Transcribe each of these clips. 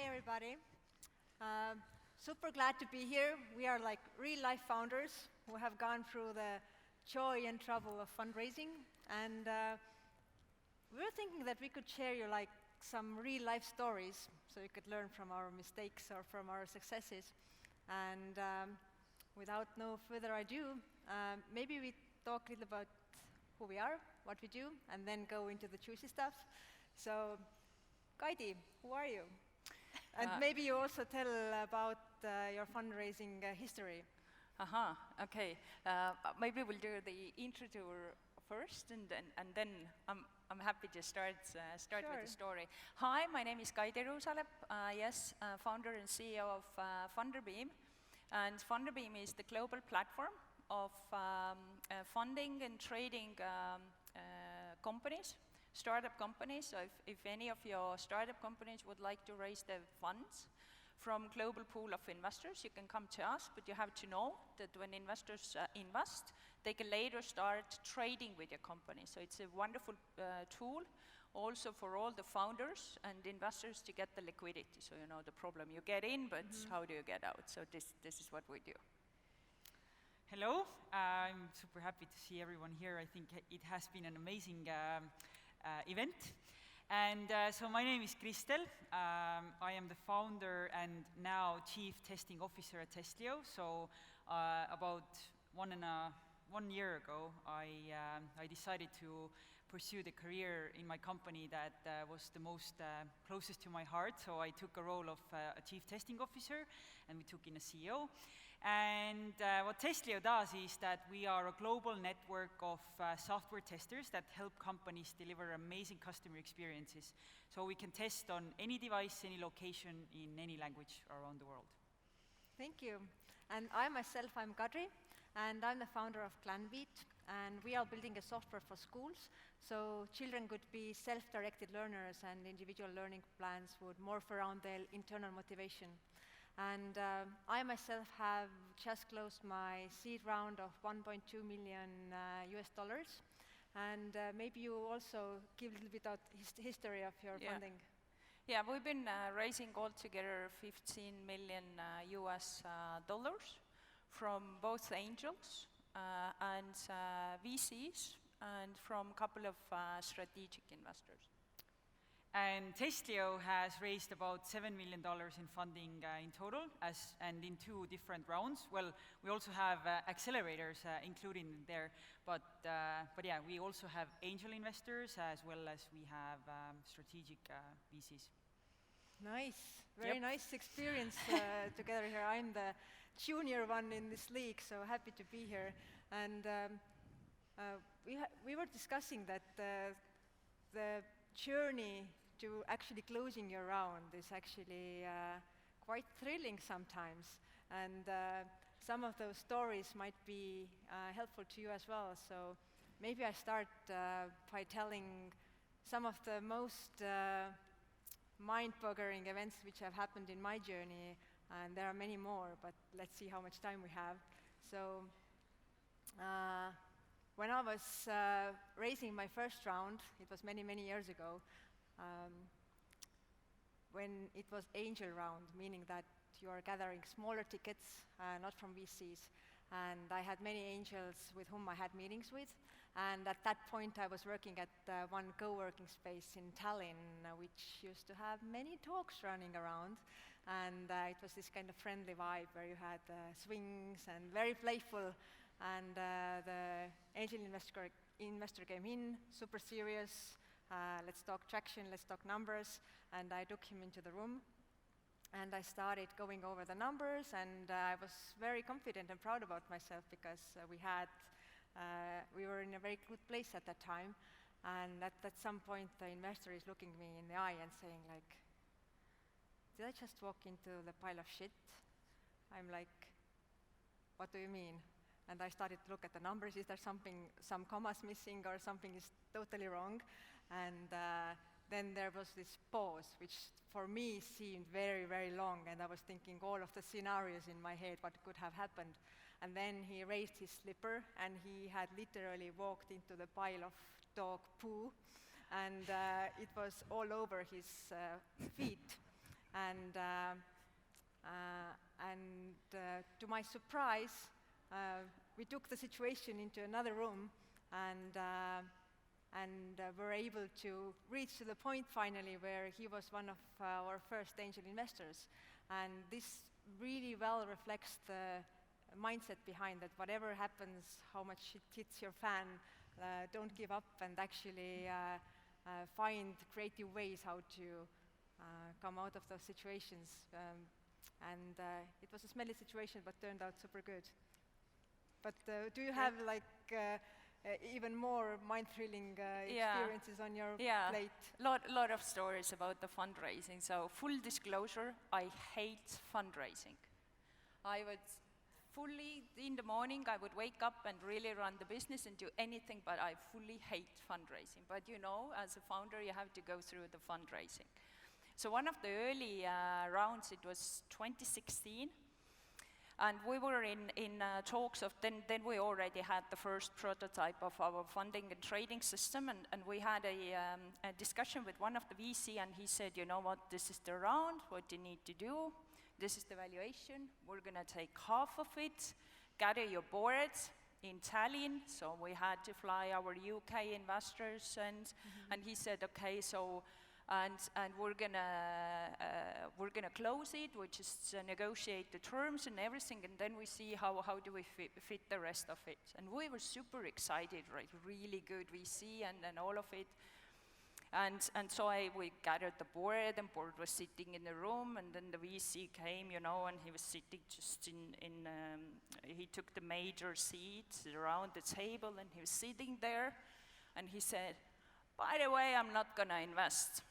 everybody. Super glad to be here. We are like real-life founders who have gone through the joy and trouble of fundraising, and we were thinking that we could share you like some real-life stories, so you could learn from our mistakes or from our successes. And without no further ado, maybe we talk a little about who we are, what we do, and then go into the juicy stuff. So, Kaidi, who are you? And maybe you also tell about your fundraising history. Okay. Maybe we'll do the intro tour first, and then I'm happy to start Sure. with the story. Hi, my name is Kaidi Ruusalep. Founder and CEO of Funderbeam. And Funderbeam is the global platform of funding and trading companies, startup companies. So if any of your startup companies would like to raise their funds from global pool of investors, you can come to us, but you have to know that when investors invest, they can later start trading with your company. So it's a wonderful tool also for all the founders and investors to get the liquidity. So you know the problem, you get in, but how do you get out? So this is what we do. Hello, I'm super happy to see everyone here. I think it has been an amazing event. And so my name is Kristel. I am the founder and now Chief Testing Officer at Testlio. So about 1 year ago, I decided to pursue the career in my company that was the most closest to my heart. So I took a role of a Chief Testing Officer, and we took in a CEO. And what Testlio does is that we are a global network of software testers that help companies deliver amazing customer experiences. So we can test on any device, any location, in any language around the world. Thank you. And I myself, I'm Kadri, and I'm the founder of Clanbeat, and we are building a software for schools, so children could be self-directed learners and individual learning plans would morph around their internal motivation. And I myself have just closed my seed round of 1.2 million US dollars, and maybe you also give a little bit of history of your funding. Yeah, we've been raising altogether 15 million US dollars from both angels and VCs and from a couple of strategic investors. And Testlio has raised about $7 million in funding in total, and in 2 different rounds. Well, we also have accelerators included in there, but yeah, we also have angel investors as well as we have strategic VCs. Nice, very nice experience together here. I'm the junior one in this league, so happy to be here. And we were discussing that the journey to actually closing your round is actually quite thrilling sometimes. And some of those stories might be helpful to you as well. So maybe I start by telling some of the most mind-boggling events which have happened in my journey, and there are many more, but let's see how much time we have. So when I was raising my first round, it was many, many years ago, when it was angel round, meaning that you are gathering smaller tickets, not from VCs. And I had many angels with whom I had meetings with. And at that point, I was working at one co-working space in Tallinn, which used to have many talks running around. And it was this kind of friendly vibe where you had swings and very playful. And the angel investor came in, super serious. Let's talk traction, let's talk numbers. And I took him into the room. And I started going over the numbers, and I was very confident and proud about myself because we were in a very good place at that time. And at some point, the investor is looking me in the eye and saying, like, did I just walk into the pile of shit? I'm like, what do you mean? And I started to look at the numbers. Is there some commas missing or something is totally wrong? And then there was this pause, which for me seemed very, very long, and I was thinking all of the scenarios in my head, what could have happened. And then he raised his slipper, and he had literally walked into the pile of dog poo, and it was all over his feet. And to my surprise, we took the situation into another room and were able to reach to the point finally where he was one of our first angel investors. And this really well reflects the mindset behind that whatever happens, how much it hits your fan, don't give up and actually find creative ways how to come out of those situations. It was a smelly situation, but turned out super good. But do you have even more mind-thrilling experiences on your plate? Lot of stories about the fundraising. So full disclosure, I hate fundraising. I would fully, in the morning, I would wake up and really run the business and do anything, but I fully hate fundraising. But you know, as a founder, you have to go through the fundraising. So one of the early rounds, it was 2016, and we were in talks of, then we already had the first prototype of our funding and trading system, and we had a discussion with one of the VC, and he said, you know what, this is the round, what you need to do, this is the valuation, we're gonna take half of it, gather your board in Tallinn, so we had to fly our UK investors, and he said, okay, so, and we're gonna close it, we just negotiate the terms and everything, and then we see how do we fit the rest of it. And we were super excited, right? Really good VC and all of it. And so we gathered the board, and board was sitting in the room, and then the VC came, you know, and he was sitting just he took the major seats around the table, and he was sitting there, and he said, by the way, I'm not gonna invest.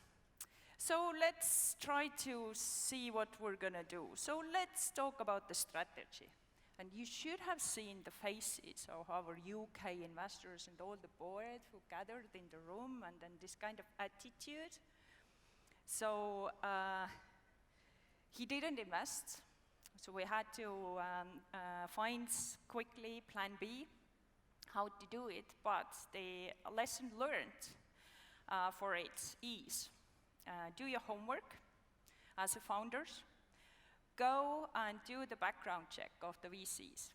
So let's try to see what we're gonna do. So let's talk about the strategy. And you should have seen the faces of our UK investors and all the board who gathered in the room, and then this kind of attitude. So he didn't invest, so we had to find quickly plan B, how to do it, but the lesson learned for it is, do your homework as a founders, go and do the background check of the VCs.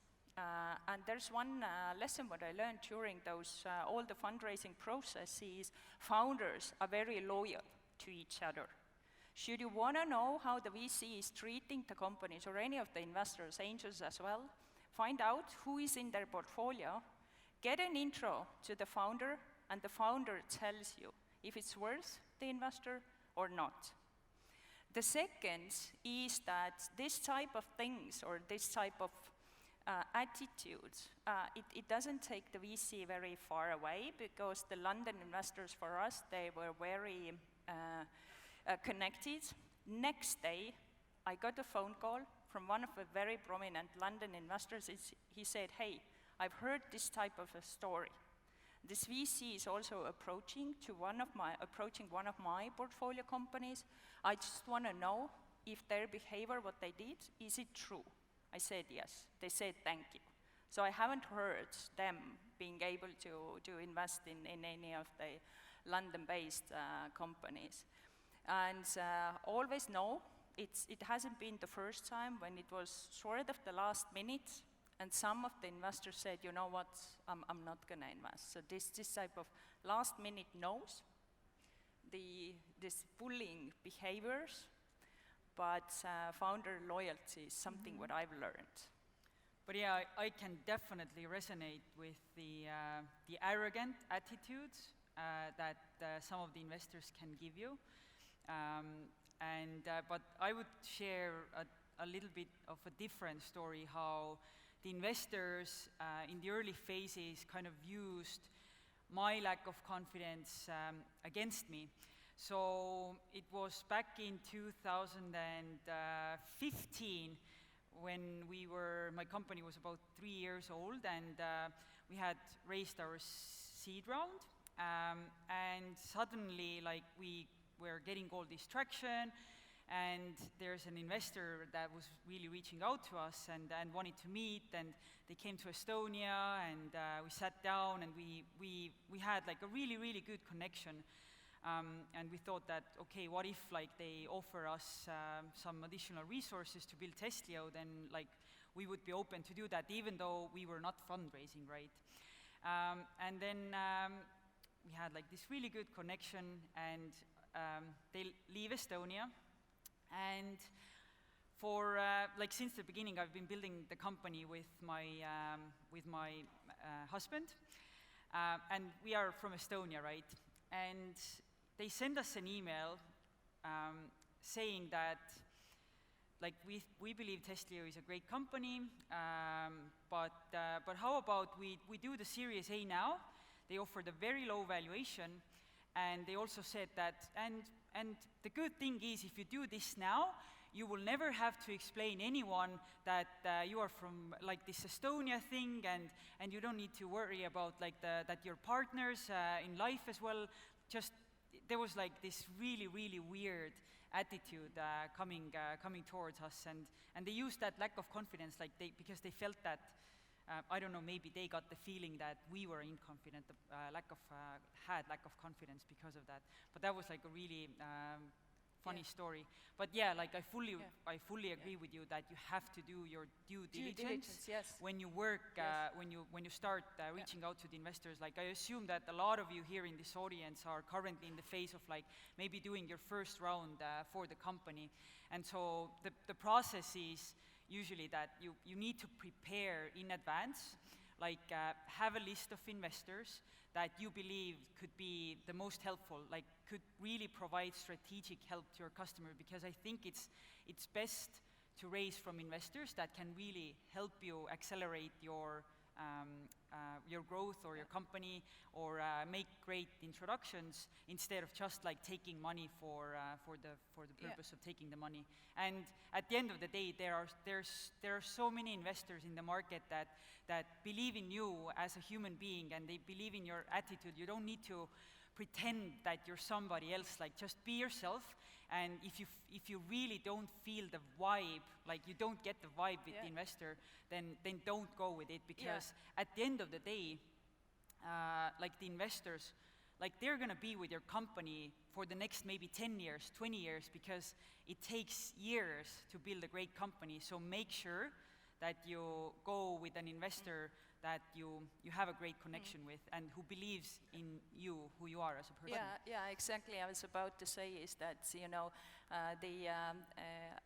And there's one lesson what I learned during those, all the fundraising processes, founders are very loyal to each other. Should you want to know how the VC is treating the companies or any of the investors, angels as well, find out who is in their portfolio, get an intro to the founder, and the founder tells you if it's worth the investor or not. The second is that this type of things or this type of attitudes, it doesn't take the VC very far away, because the London investors for us, they were very connected. Next day, I got a phone call from one of the very prominent London investors. He said, hey, I've heard this type of a story. This VC is also approaching one of my portfolio companies. I just want to know if their behavior, what they did, is it true? I said yes. They said thank you. So I haven't heard them being able to invest in any of the London-based companies. And always know, it hasn't been the first time when it was sort of the last minute, and some of the investors said, you know what, I'm not going to invest. So this type of last-minute no's, this bullying behaviors, but founder loyalty is something what I've learned. But yeah, I can definitely resonate with the arrogant attitudes that some of the investors can give you. But I would share a little bit of a different story, how the investors in the early phases kind of used my lack of confidence against me. So it was back in 2015 when my company was about 3 years old, and we had raised our seed round, and suddenly we were getting all this traction, and there's an investor that was really reaching out to us and wanted to meet, and they came to Estonia, and we sat down, and we had a really, really good connection. And we thought that, okay, what if like they offer us some additional resources to build Testlio, then like we would be open to do that, even though we were not fundraising, right? And then we had like this really good connection, and they leave Estonia, and for like since the beginning I've been building the company with my husband, and we are from Estonia, right? And they send us an email saying that like we believe Testlio is a great company, but how about we do the Series A now? They offered a very low valuation, and they also said that, and the good thing is if you do this now, you will never have to explain anyone that you are from like this Estonia thing, and you don't need to worry about like that your partners in life as well. Just there was like this really, really weird attitude coming towards us, and they used that lack of confidence, like because they felt that I don't know, maybe they got the feeling that we were inconfident, lack of confidence because of that. But that was like a really funny story. But yeah, like I fully agree with you that you have to do your due diligence yes. when you work, Yes. when you start reaching out to the investors. Like I assume that a lot of you here in this audience are currently in the phase of like maybe doing your first round for the company, and so the process is usually that you need to prepare in advance, like have a list of investors that you believe could be the most helpful, like could really provide strategic help to your customer, because I think it's best to raise from investors that can really help you accelerate your growth or your company, or make great introductions, instead of just like taking money for the purpose of taking the money. And at the end of the day, there are so many investors in the market that believe in you as a human being, and they believe in your attitude. You don't need to pretend that you're somebody else. Like just be yourself. And if you really don't feel the vibe, like you don't get the vibe with the investor, then don't go with it, because at the end of the day, like the investors, like they're gonna be with your company for the next maybe 10 years, 20 years, because it takes years to build a great company. So make sure that you go with an investor that you have a great connection with, and who believes in you, who you are as a person. Yeah, exactly. I was about to say is that, you know, the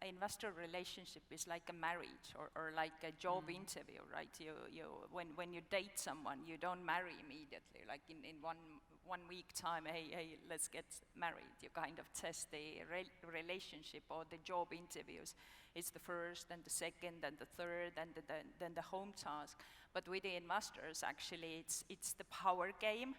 investor relationship is like a marriage, or like a job interview, right? When you date someone, you don't marry immediately, like in one week time, hey, let's get married. You kind of test the relationship, or the job interviews. It's the first, and the second, and the third, and then the home task. But with the investors, actually, it's the power game.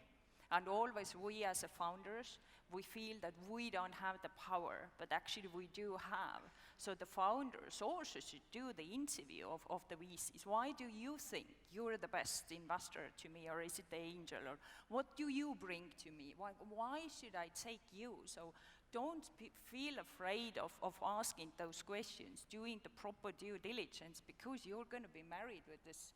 And always we as a founders, we feel that we don't have the power, but actually we do have. So the founders also should do the interview of the VCs. Why do you think you're the best investor to me, or is it the angel, or what do you bring to me? Why should I take you? So don't feel afraid of asking those questions, doing the proper due diligence, because you're going to be married with this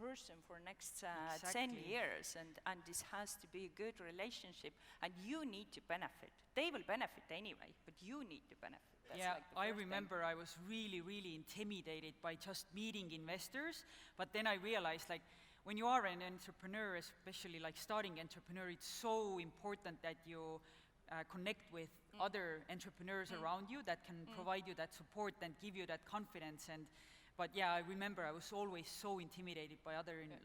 person for next 10 years, and this has to be a good relationship, and you need to benefit. They will benefit anyway, but you need to benefit. That's like the I first remember I was really, really intimidated by just meeting investors, but then I realized, like, when you are an entrepreneur, especially like starting entrepreneur, it's so important that you connect with other entrepreneurs around you that can provide you that support and give you that confidence. But yeah, I remember I was always so intimidated by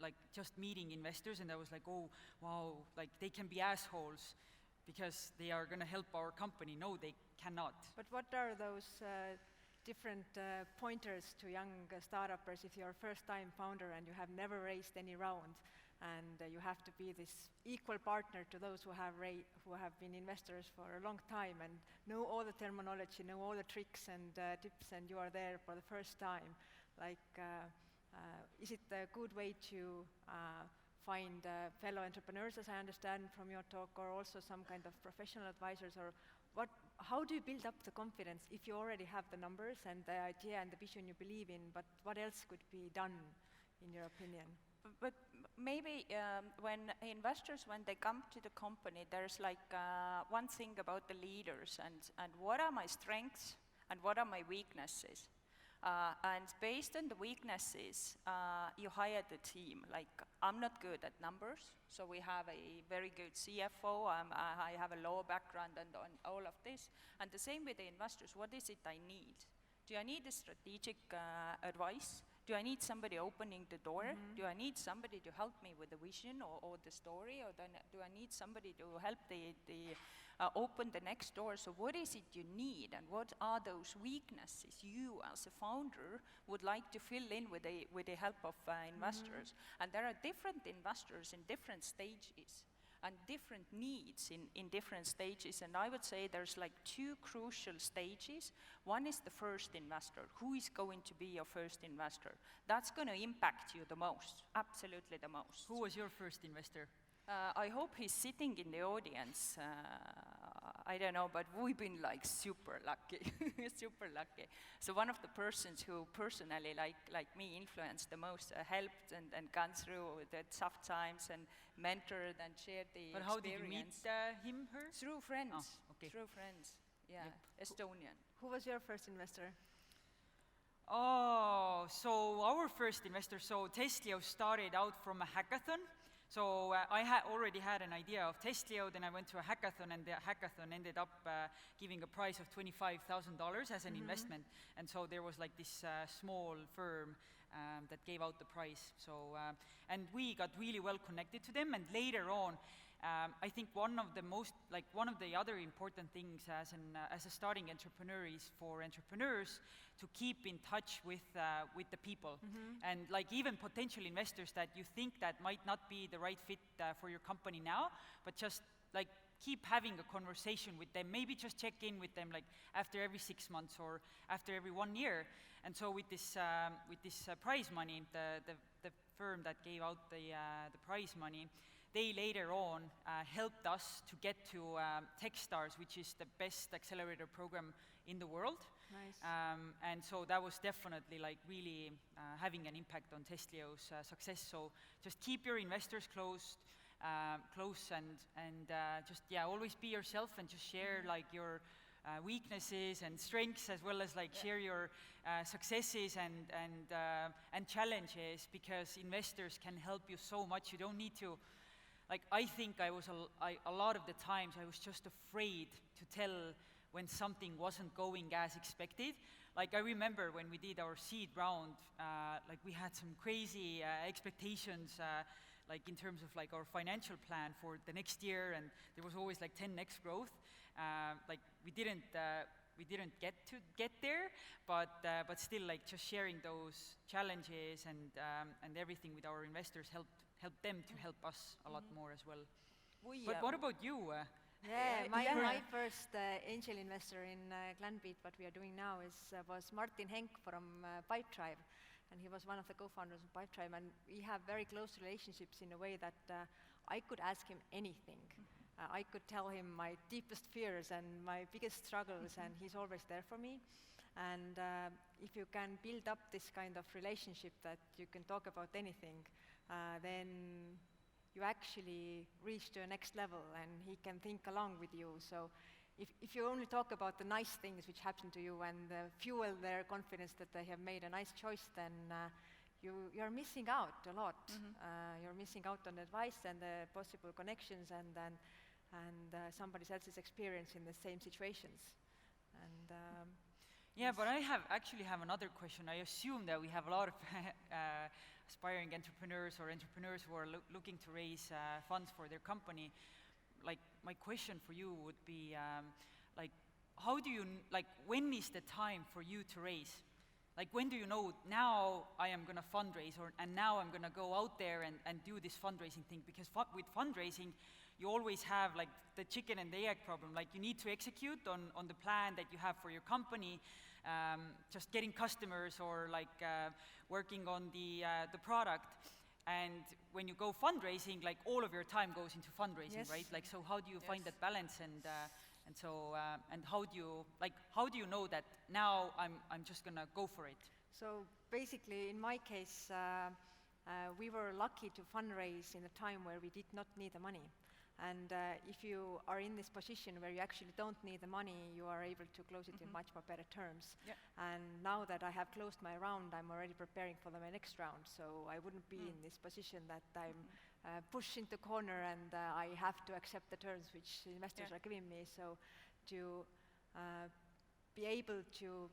like just meeting investors, and I was like, oh, wow, like they can be assholes because they are going to help our company. No, they cannot. But what are those different pointers to young startuppers if you're a first-time founder and you have never raised any round, and you have to be this equal partner to those who have been investors for a long time and know all the terminology, know all the tricks and tips, and you are there for the first time? Like, is it a good way to find fellow entrepreneurs, as I understand from your talk, or also some kind of professional advisors, or how do you build up the confidence if you already have the numbers and the idea and the vision you believe in, but what else could be done, in your opinion? But maybe when investors, when they come to the company, there's like one thing about the leaders and what are my strengths and what are my weaknesses. And based on the weaknesses, you hire the team. Like, I'm not good at numbers, so we have a very good CFO. I have a law background and on all of this. And the same with the investors. What is it I need? Do I need a strategic advice? Do I need somebody opening the door? Do I need somebody to help me with the vision or the story? Or then do I need somebody to help open the next door? So what is it you need, and what are those weaknesses you as a founder would like to fill in with the help of investors? And there are different investors in different stages and different needs in different stages, and I would say there's like two crucial stages. One is the first investor. Who is going to be your first investor? That's going to impact you the most, absolutely the most. Who was your first investor? I hope he's sitting in the audience. I don't know, but we've been like super lucky, super lucky. So one of the persons who personally, like me, influenced the most, helped and gone through the tough times and mentored and shared the But experience. how did you meet him, her? Through friends. Oh, okay. Through friends. Yeah, Yep. Estonian. Who was your first investor? Oh, so our first investor, so Testlio started out from a hackathon. So I already had an idea of Testlio, then I went to a hackathon, and the hackathon ended up giving a prize of $25,000 as an investment. And so there was like this small firm that gave out the prize. So, and we got really well connected to them, and later on, I think one of the other important things as a starting entrepreneur is for entrepreneurs to keep in touch with the people, and like even potential investors that you think that might not be the right fit for your company now, but just like keep having a conversation with them. Maybe just check in with them like after every 6 months or after every 1 year. And so with this prize money, the firm that gave out the prize money, they later on helped us to get to Techstars, which is the best accelerator program in the world. Nice. And so that was definitely like really having an impact on Testlio's success. So just keep your investors close and just always be yourself and just share like your weaknesses and strengths, as well as like share your successes and challenges, because investors can help you so much. You don't need to. Like, I think a lot of the times I was just afraid to tell when something wasn't going as expected. Like, I remember when we did our seed round, like we had some crazy expectations, like in terms of like our financial plan for the next year, and there was always like 10x growth. Like we didn't get there, but still, like just sharing those challenges and everything with our investors helped them to help us a lot more as well. But what about you? My first angel investor in Glenbeat, what we are doing now, was Martin Henk from Pipedrive, and he was one of the co-founders of Pipedrive, and we have very close relationships in a way that I could ask him anything. I could tell him my deepest fears and my biggest struggles, and he's always there for me. And if you can build up this kind of relationship that you can talk about anything, then you actually reach to a next level, and he can think along with you. So if you only talk about the nice things which happen to you and fuel their confidence that they have made a nice choice, then you're missing out a lot. You're missing out on advice and possible connections and somebody else's experience in the same situations. And but I actually have another question. I assume that we have a lot of aspiring entrepreneurs or entrepreneurs who are looking to raise funds for their company. Like, my question for you would be, like, how do you, like, when is the time for you to raise? Like, when do you know, now I am going to fundraise, and now I'm going to go out there and do this fundraising thing? Because with fundraising, you always have, like, the chicken and the egg problem. Like, you need to execute on the plan that you have for your company, just getting customers or, like, working on the product. And when you go fundraising, like, all of your time goes into fundraising, right? Like, so how do you find that balance? And how do you know that now I'm just gonna go for it? So basically, in my case, we were lucky to fundraise in a time where we did not need the money. And if you are in this position where you actually don't need the money, you are able to close it in much more better terms. Yeah. And now that I have closed my round, I'm already preparing for my next round. So I wouldn't be in this position that I'm pushed into corner and I have to accept the terms which investors are giving me. So to be able to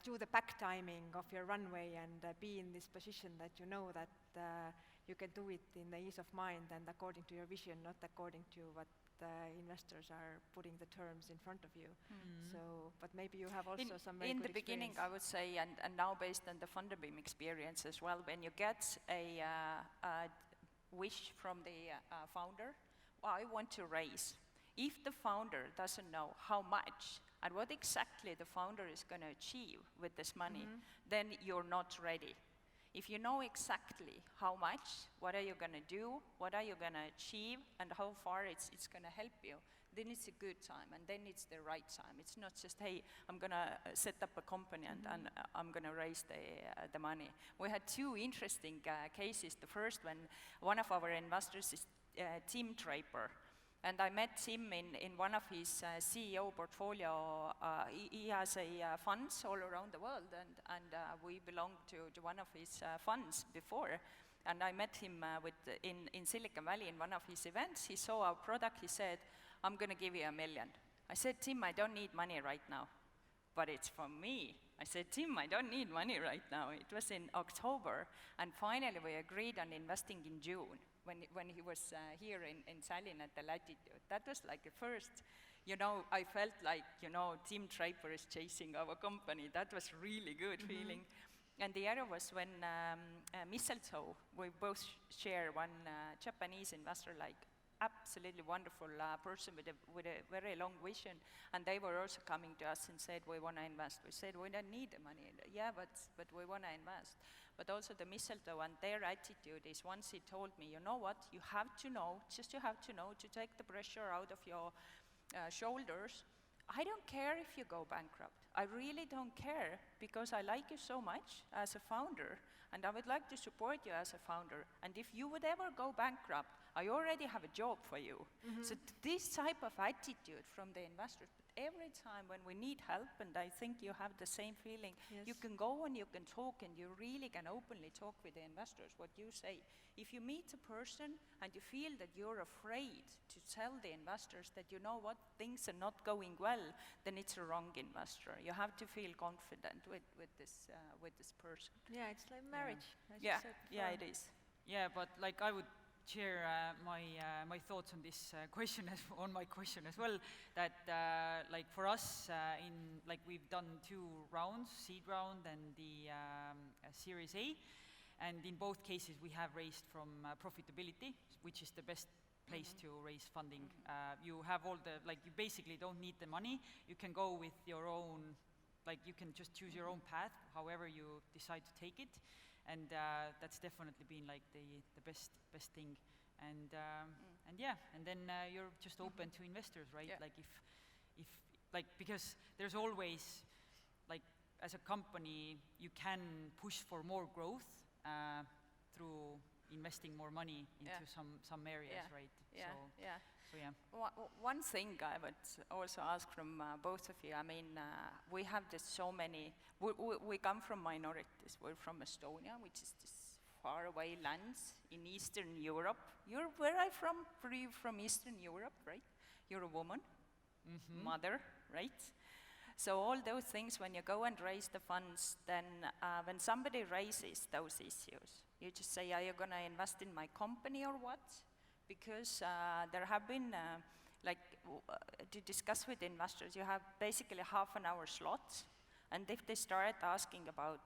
do the back timing of your runway and be in this position that you know that you can do it in the ease of mind and according to your vision, not according to what investors are putting the terms in front of you. So, but maybe you have also some very in good the beginning, experience. I would say, and now based on the Funderbeam experience as well, when you get a wish from the founder, well, I want to raise. If the founder doesn't know how much and what exactly the founder is going to achieve with this money, then you're not ready. If you know exactly how much, what are you going to do, what are you going to achieve, and how far it's going to help you, then it's a good time, and then it's the right time. It's not just, hey, I'm going to set up a company and I'm going to raise the money. We had two interesting cases. The first one of our investors is Tim Draper. And I met him in one of his CEO portfolio. He has funds all around the world, and we belonged to one of his funds before. And I met him in Silicon Valley in one of his events. He saw our product. He said, I'm going to give you $1 million. I said, Tim, I don't need money right now, but it's for me. I said, Tim, I don't need money right now. It was in October, and finally we agreed on investing in June. When he was here in Tallinn at the Latitude. That was like the first, I felt like, Tim Draper is chasing our company. That was really good feeling. And the other was when Mistletoe, we both share one Japanese investor, like absolutely wonderful person with a very long vision, and they were also coming to us and said, we want to invest. We said, we don't need the money. Yeah, but we want to invest. But also the Mistletoe and their attitude is, once he told me, you know what, you have to know to take the pressure out of your shoulders. I don't care if you go bankrupt. I really don't care, because I like you so much as a founder, and I would like to support you as a founder. And if you would ever go bankrupt, I already have a job for you. So this type of attitude from the investors. But every time when we need help, and I think you have the same feeling, you can go and you can talk, and you really can openly talk with the investors, what you say. If you meet a person and you feel that you're afraid to tell the investors that, you know what, things are not going well, then it's a wrong investor. You have to feel confident with this person. Yeah, it's like marriage. As you Yeah, said yeah, before. it is. Yeah, but like I would share my thoughts on this question on my question as well. That like for us, we've done 2 rounds, seed round and the Series A, and in both cases we have raised from profitability, which is the best place to raise funding. You have all the you basically don't need the money. You can go with your own, you can just choose your own path, however you decide to take it. And that's definitely been the best thing, and then you're just open to investors, right? Yeah. If because there's always as a company you can push for more growth through investing more money into some areas, right? So yeah. One thing I would also ask from both of you, I mean, we have just so many, we come from minorities. We're from Estonia, which is this faraway lands in Eastern Europe. Where are you from? Were you from Eastern Europe, right? You're a woman, mother, right? So all those things, when you go and raise the funds, then when somebody raises those issues, you just say, are you going to invest in my company or what? Because there have been, to discuss with investors, you have basically half an hour slots, and if they start asking about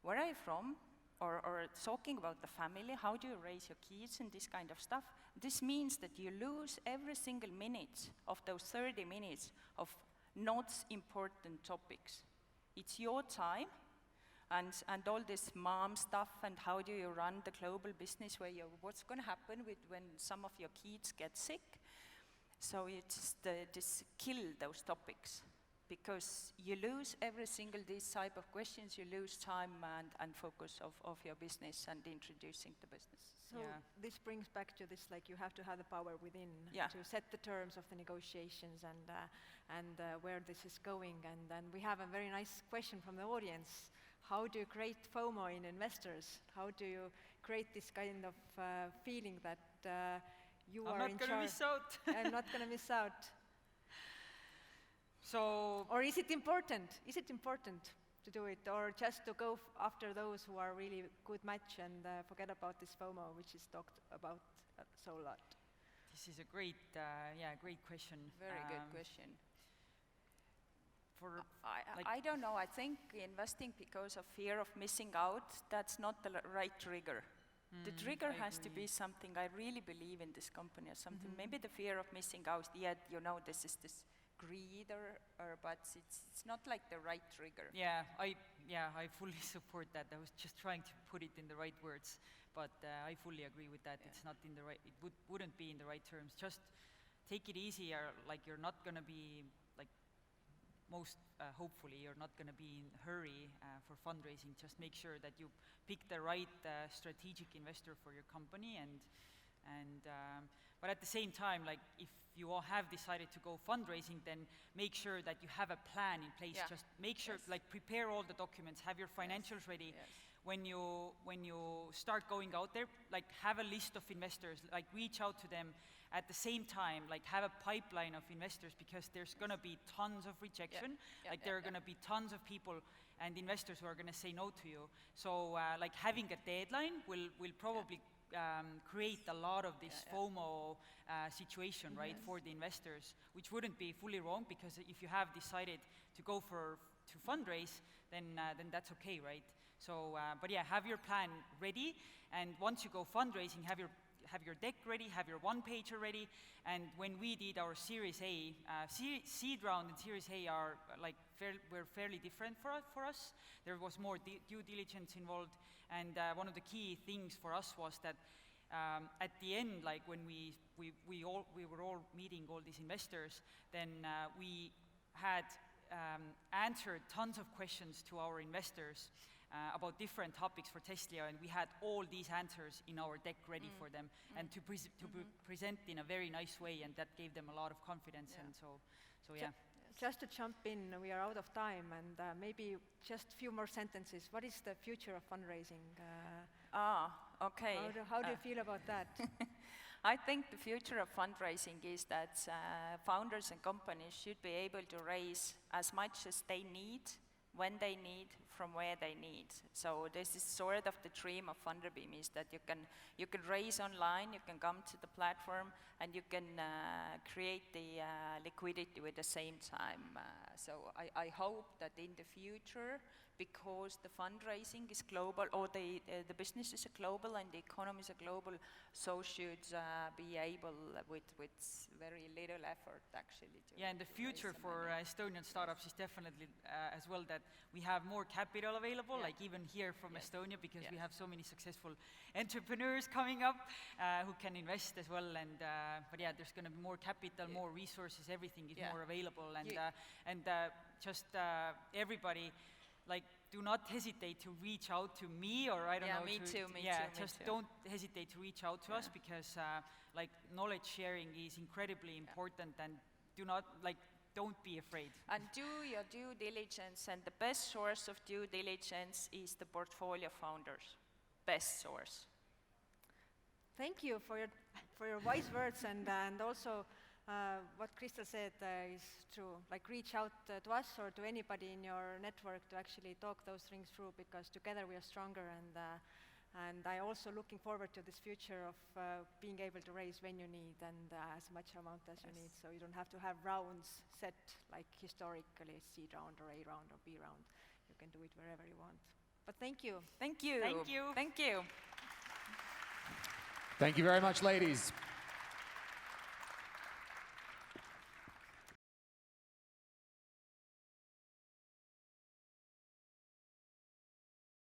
where are you from, or talking about the family, how do you raise your kids and this kind of stuff, this means that you lose every single minute of those 30 minutes of not important topics. It's your time, and all this mom stuff, and how do you run the global business, what's going to happen when some of your kids get sick. So you just kill those topics. because you lose every single these type of questions, you lose time and focus of your business and introducing the business. So this brings back to this, like you have to have the power within to set the terms of the negotiations and where this is going. And then we have a very nice question from the audience. How do you create FOMO in investors? How do you create this kind of feeling that you are in charge? I'm not going to miss out. I'm not going to miss out. So, or is it important? Is it important to do it, or just to go after those who are really good match and forget about this FOMO, which is talked about so a lot? This is a great, great question. Very good question. For I don't know. I think investing because of fear of missing out, that's not the right trigger. The trigger has to be something I really believe in this company or something. Maybe the fear of missing out, yet this is this greed but it's not like the right trigger. I fully support that. I was just trying to put it in the right words, but I fully agree with that. It's not in the right. It wouldn't be in the right terms. Just take it easy. Like you're not gonna be like hopefully you're not gonna be in a hurry for fundraising. Just make sure that you pick the right strategic investor for your company but at the same time, like if you all have decided to go fundraising, then make sure that you have a plan in place. Just make sure, like prepare all the documents, have your financials ready. When you start going out there, like have a list of investors, like reach out to them at the same time, like have a pipeline of investors, because there's gonna be tons of rejection. There are gonna be tons of people and investors who are gonna say no to you. So like having a deadline will probably create a lot of this FOMO situation, right, for the investors, which wouldn't be fully wrong, because if you have decided to go to fundraise, then that's okay, right? So, but have your plan ready, and once you go fundraising, have your deck ready, have your one-pager ready. And when we did our Series A, seed round and Series A are like were fairly different for us. There was more due diligence involved, and one of the key things for us was that at the end, like when we were all meeting all these investors, then we had answered tons of questions to our investors about different topics for Tesla, and we had all these answers in our deck ready for them, and to present in a very nice way, and that gave them a lot of confidence. And so just to jump in, we are out of time, and maybe just a few more sentences. What is the future of fundraising? Okay. How do you feel about that? I think the future of fundraising is that founders and companies should be able to raise as much as they need, when they need, from where they need. So this is sort of the dream of Funderbeam, is that you can raise online, you can come to the platform, and you can create the liquidity at the same time. So I hope that in the future, because the fundraising is global, or the business is global and the economy is global, so should be able with very little effort actually to and the future for Estonian startups is definitely as well that we have more capital available, like even here from Estonia, because we have so many successful entrepreneurs coming up who can invest as well. And but there's going to be more capital, more resources, everything is more available, and just everybody, like, do not hesitate to reach out to me, or I don't know. Me too. Don't hesitate to reach out to us, because like knowledge sharing is incredibly important, and don't be afraid. And do your due diligence, and the best source of due diligence is the portfolio founders. Best source. Thank you for your wise words, and also what Kristel said is true. Like, reach out to us or to anybody in your network to actually talk those things through, because together we are stronger. And I also looking forward to this future of being able to raise when you need, and as much amount as you need, so you don't have to have rounds set like historically, seed round or A round or B round. You can do it wherever you want. But thank you. Thank you. Thank you. Thank you. Thank you very much, ladies.